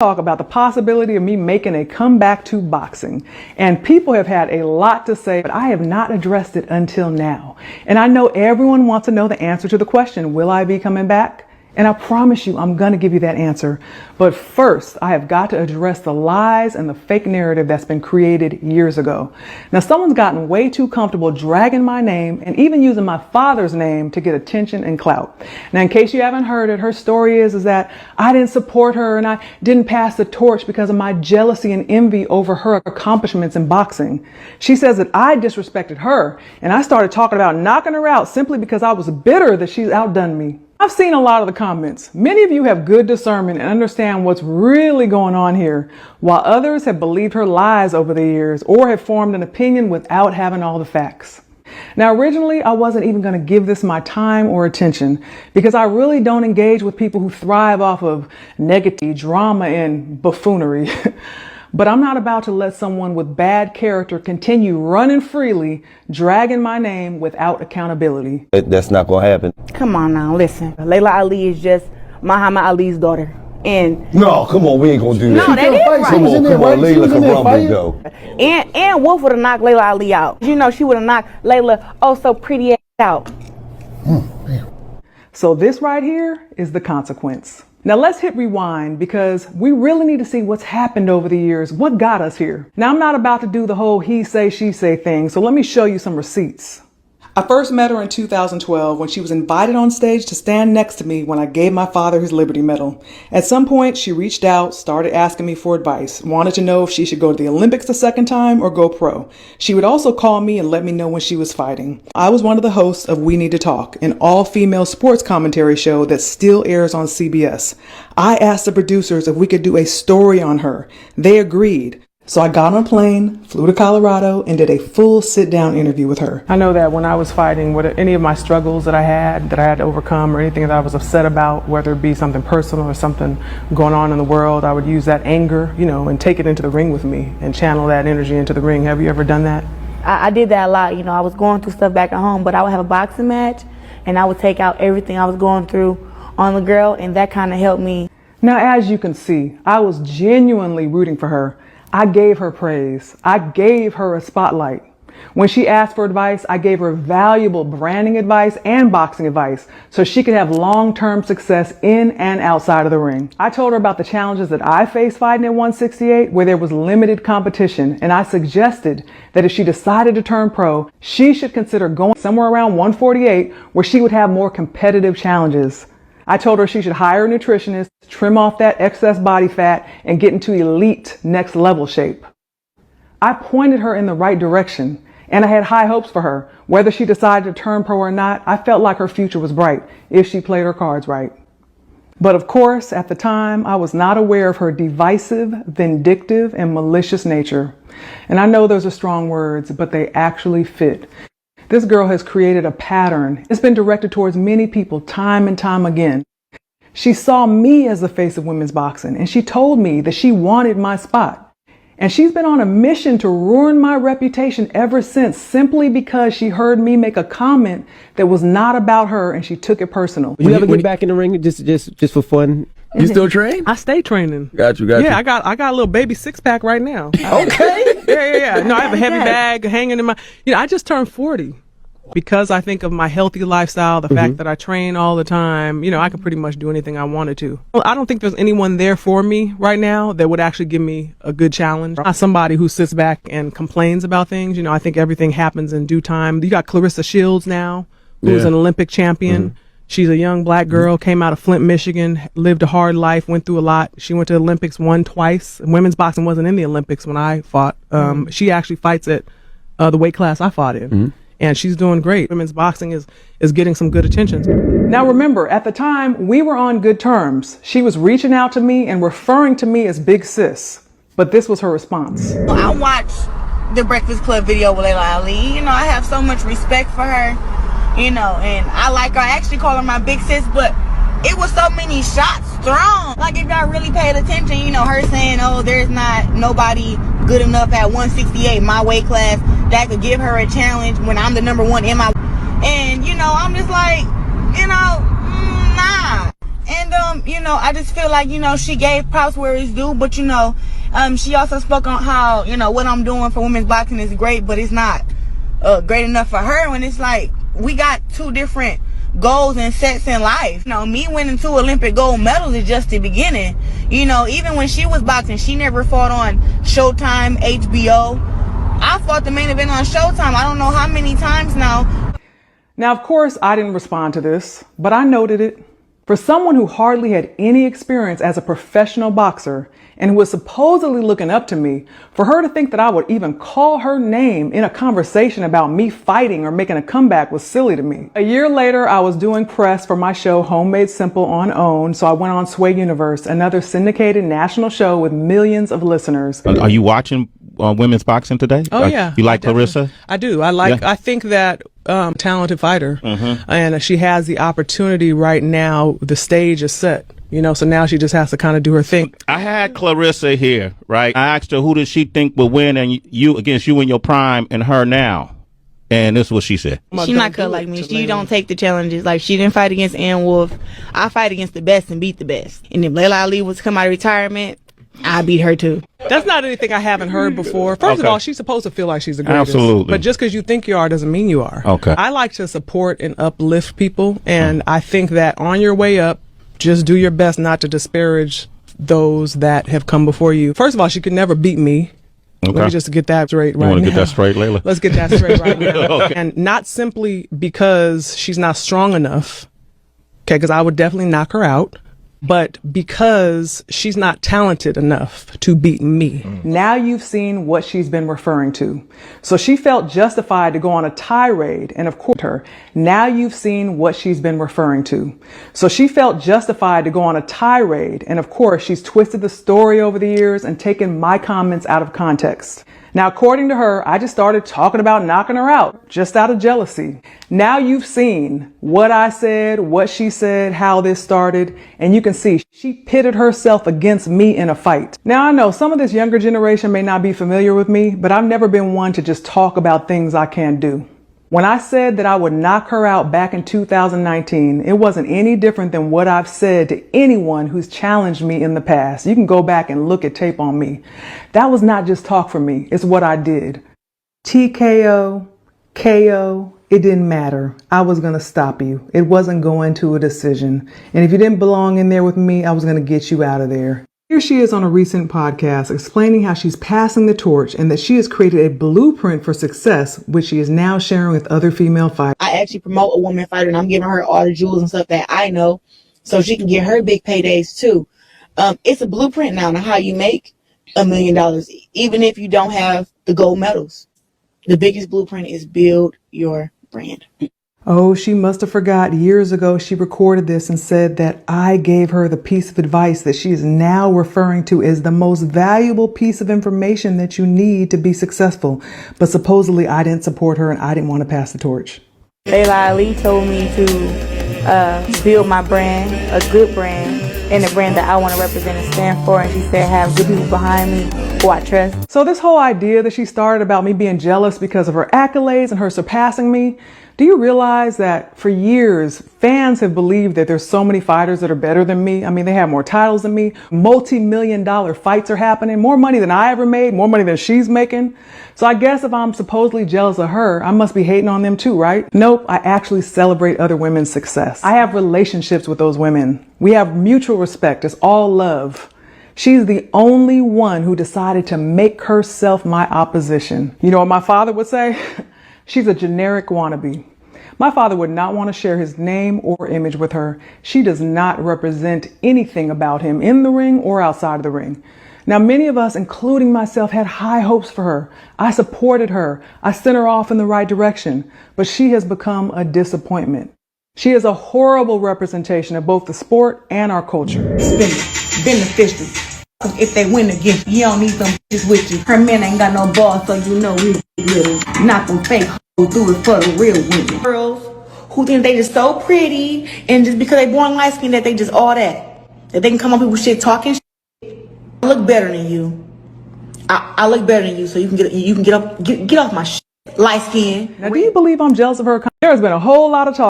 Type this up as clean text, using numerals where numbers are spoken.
Talk about the possibility of me making a comeback to boxing. And people have had a lot to say, but I have not addressed it until now. And I know everyone wants to know the answer to the question, will I be coming back? And I promise you, I'm going to give you that answer. But first, I have got to address the lies and the fake narrative that's been created years ago. Now, someone's gotten way too comfortable dragging my name and even using my father's name to get attention and clout. Now, in case you haven't heard it, her story is that I didn't support her and I didn't pass the torch because of my jealousy and envy over her accomplishments in boxing. She says that I disrespected her and I started talking about knocking her out simply because I was bitter that she's outdone me. I've seen a lot of the comments. Many of you have good discernment and understand what's really going on here, while others have believed her lies over the years or have formed an opinion without having all the facts. Now, originally, I wasn't even going to give this my time or attention because I really don't engage with people who thrive off of negative drama and buffoonery. But I'm not about to let someone with bad character continue running freely, dragging my name without accountability. That's not going to happen. Come on now, listen. Laila Ali is just Muhammad Ali's daughter. And no, come on, we ain't going to do that. No, that is right. Come on, Laila can rumble though. And Wolf would have knocked Laila Ali out. You know, she would have knocked Laila, oh so pretty ass out. So this right here is the consequence. Now let's hit rewind because we really need to see what's happened over the years, what got us here. Now I'm not about to do the whole he say, she say thing, so let me show you some receipts. I first met her in 2012 when she was invited on stage to stand next to me when I gave my father his Liberty Medal. At some point, she reached out, started asking me for advice, wanted to know if she should go to the Olympics the second time or go pro. She would also call me and let me know when she was fighting. I was one of the hosts of We Need to Talk, an all-female sports commentary show that still airs on CBS. I asked the producers if we could do a story on her. They agreed. So I got on a plane, flew to Colorado, and did a full sit-down interview with her. I know that when I was fighting, any of my struggles that I had to overcome or anything that I was upset about, whether it be something personal or something going on in the world, I would use that anger, and take it into the ring with me and channel that energy into the ring. Have you ever done that? I did that a lot. I was going through stuff back at home, but I would have a boxing match and I would take out everything I was going through on the girl, and that kind of helped me. Now, as you can see, I was genuinely rooting for her. I gave her praise. I gave her a spotlight. When she asked for advice, I gave her valuable branding advice and boxing advice so she could have long-term success in and outside of the ring. I told her about the challenges that I faced fighting at 168 where there was limited competition, and I suggested that if she decided to turn pro, she should consider going somewhere around 148 where she would have more competitive challenges. I told her she should hire a nutritionist, trim off that excess body fat, and get into elite next level shape. I pointed her in the right direction, and I had high hopes for her. Whether she decided to turn pro or not, I felt like her future was bright if she played her cards right. But of course, at the time, I was not aware of her divisive, vindictive, and malicious nature. And I know those are strong words, but they actually fit. This girl has created a pattern. It's been directed towards many people time and time again. She saw me as the face of women's boxing, and she told me that she wanted my spot. And she's been on a mission to ruin my reputation ever since, simply because she heard me make a comment that was not about her and she took it personal. You ever get back in the ring just for fun? You still train? I stay training. Got you. Yeah, I got a little baby six-pack right now. Okay. Yeah. No, I have a heavy bag hanging in my, I just turned 40. Because I think of my healthy lifestyle, the fact that I train all the time, I could pretty much do anything I wanted to. I don't think there's anyone there for me right now that would actually give me a good challenge. I'm not somebody who sits back and complains about things. I think everything happens in due time. You got Claressa Shields now, who's an Olympic champion. She's a young black girl, came out of Flint, Michigan, lived a hard life, went through a lot. She went to the Olympics, won twice. Women's boxing wasn't in the Olympics when I fought. She actually fights at the weight class I fought in. And she's doing great. Women's boxing is getting some good attention. Now remember, at the time, we were on good terms. She was reaching out to me and referring to me as Big Sis. But this was her response. I watched the Breakfast Club video with Laila Ali. I have so much respect for her, and I like her. I actually call her my Big Sis, but it was so many shots thrown. Like, if y'all really paid attention, her saying, oh, there's not nobody good enough at 168, my weight class, that could give her a challenge when I'm the number one in my... And, I'm just like, nah. you know, I just feel like, you know, she gave props where it's due, but you know, she also spoke on how, you know, what I'm doing for women's boxing is great, but it's not great enough for her. When it's like, we got two different goals and sets in life. You know, me winning 2 Olympic gold medals is just the beginning. You know, even when she was boxing, she never fought on Showtime, HBO. I fought the main event on Showtime I don't know how many times now. Now, of course, I didn't respond to this, but I noted it. For someone who hardly had any experience as a professional boxer and who was supposedly looking up to me, for her to think that I would even call her name in a conversation about me fighting or making a comeback was silly to me. A year later, I was doing press for my show Homemade Simple on OWN, so I went on Sway Universe, another syndicated national show with millions of listeners. Are you watching women's boxing today? Oh, yeah. You like Claressa? I do. I think that talented fighter, and she has the opportunity right now. The stage is set, you know, so now she just has to kind of do her thing. I had Claressa here, right? I asked her who does she think will win and you against you in your prime and her now. And this is what she said. She's not cut like me. She don't take the challenges. Like, she didn't fight against Ann Wolf. I fight against the best and beat the best. And if Laila Ali was to come out of retirement, I beat her too. That's not anything I haven't heard before. First of all, she's supposed to feel like she's the greatest. Absolutely. But just because you think you are doesn't mean you are. Okay. I like to support and uplift people, and I think that on your way up, just do your best not to disparage those that have come before you. First of all, she could never beat me. Okay. Let me just get that straight right now. You want to get that straight, Laila? Let's get that straight right now. Okay. And not simply because she's not strong enough, okay, because I would definitely knock her out, but because she's not talented enough to beat me. Now you've seen what she's been referring to. So she felt justified to go on a tirade and of course her. Now you've seen what she's been referring to. So she felt justified to go on a tirade and of course she's twisted the story over the years and taken my comments out of context. Now, according to her, I just started talking about knocking her out just out of jealousy. Now you've seen what I said, what she said, how this started, and you can see she pitted herself against me in a fight. Now, I know some of this younger generation may not be familiar with me, but I've never been one to just talk about things I can't do. When I said that I would knock her out back in 2019, it wasn't any different than what I've said to anyone who's challenged me in the past. You can go back and look at tape on me. That was not just talk for me. It's what I did. TKO, KO, it didn't matter. I was going to stop you. It wasn't going to a decision. And if you didn't belong in there with me, I was going to get you out of there. Here she is on a recent podcast explaining how she's passing the torch and that she has created a blueprint for success, which she is now sharing with other female fighters. I actually promote a woman fighter and I'm giving her all the jewels and stuff that I know so she can get her big paydays too. It's a blueprint now on how you make $1 million, even if you don't have the gold medals. The biggest blueprint is build your brand. Oh, she must have forgot years ago she recorded this and said that I gave her the piece of advice that she is now referring to as the most valuable piece of information that you need to be successful. But supposedly I didn't support her and I didn't want to pass the torch. Laila Ali told me to build my brand, a good brand, and a brand that I want to represent and stand for. And she said have good people behind me who I trust. So this whole idea that she started about me being jealous because of her accolades and her surpassing me, do you realize that for years, fans have believed that there's so many fighters that are better than me? I mean, they have more titles than me. Multi-million-dollar fights are happening. More money than I ever made. More money than she's making. So I guess if I'm supposedly jealous of her, I must be hating on them too, right? Nope, I actually celebrate other women's success. I have relationships with those women. We have mutual respect. It's all love. She's the only one who decided to make herself my opposition. You know what my father would say? She's a generic wannabe. My father would not want to share his name or image with her. She does not represent anything about him in the ring or outside of the ring. Now, many of us, including myself, had high hopes for her. I supported her. I sent her off in the right direction, but she has become a disappointment. She is a horrible representation of both the sport and our culture. Beneficial. If they win against you, you don't need them bitches with you. Her men ain't got no balls, so you know we little. Not them fake hoes, do it for the real women. Girls who think they just so pretty, and just because they born light skinned that they just all that. That they can come up with shit talking shit. I look better than you. I look better than you, so you can get off my shit. Light skin. Now, do you believe I'm jealous of her? There's been a whole lot of talk